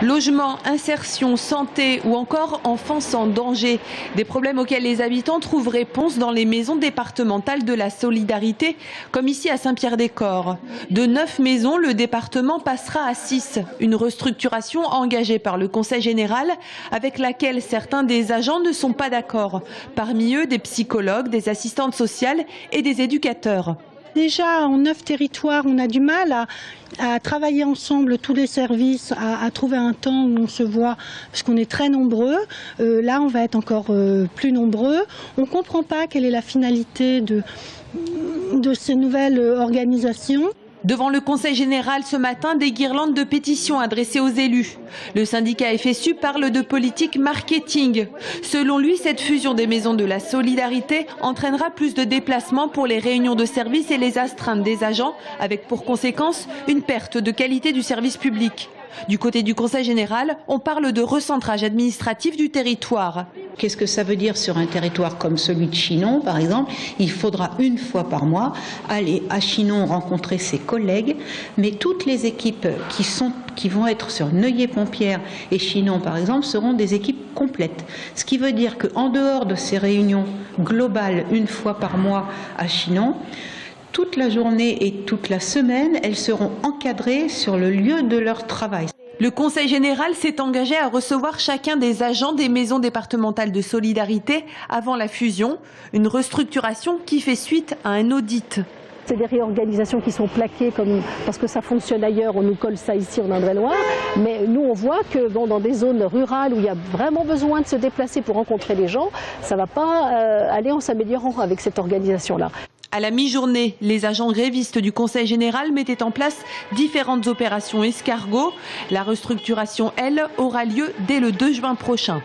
Logement, insertion, santé ou encore enfance en danger. Des problèmes auxquels les habitants trouvent réponse dans les maisons départementales de la solidarité, comme ici à Saint-Pierre-des-Corps. De 9 maisons, le département passera à 6. Une restructuration engagée par le Conseil général avec laquelle certains des agents ne sont pas d'accord. Parmi eux, des psychologues, des assistantes sociales et des éducateurs. Déjà, en 9 territoires, on a du mal à travailler ensemble, tous les services, à trouver un temps où on se voit, parce qu'on est très nombreux. Là, on va être encore plus nombreux. On ne comprend pas quelle est la finalité de ces nouvelles organisations. Devant le Conseil général ce matin, des guirlandes de pétitions adressées aux élus. Le syndicat FSU parle de politique marketing. Selon lui, cette fusion des maisons de la solidarité entraînera plus de déplacements pour les réunions de service et les astreintes des agents, avec pour conséquence une perte de qualité du service public. Du côté du Conseil général, on parle de recentrage administratif du territoire. Qu'est-ce que ça veut dire sur un territoire comme celui de Chinon, par exemple? Il faudra une fois par mois aller à Chinon rencontrer ses collègues, mais toutes les équipes qui vont être sur Neuilly-Pompière et Chinon, par exemple, seront des équipes complètes. Ce qui veut dire qu'en dehors de ces réunions globales, une fois par mois à Chinon, toute la journée et toute la semaine, elles seront encadrées sur le lieu de leur travail. Le Conseil général s'est engagé à recevoir chacun des agents des maisons départementales de solidarité avant la fusion, une restructuration qui fait suite à un audit. C'est des réorganisations qui sont plaquées parce que ça fonctionne ailleurs, on nous colle ça ici en Indre-et-Loire. Mais nous on voit que dans des zones rurales où il y a vraiment besoin de se déplacer pour rencontrer les gens, ça ne va pas aller en s'améliorant avec cette organisation-là. À la mi-journée, les agents grévistes du Conseil général mettaient en place différentes opérations escargots. La restructuration, elle, aura lieu dès le 2 juin prochain.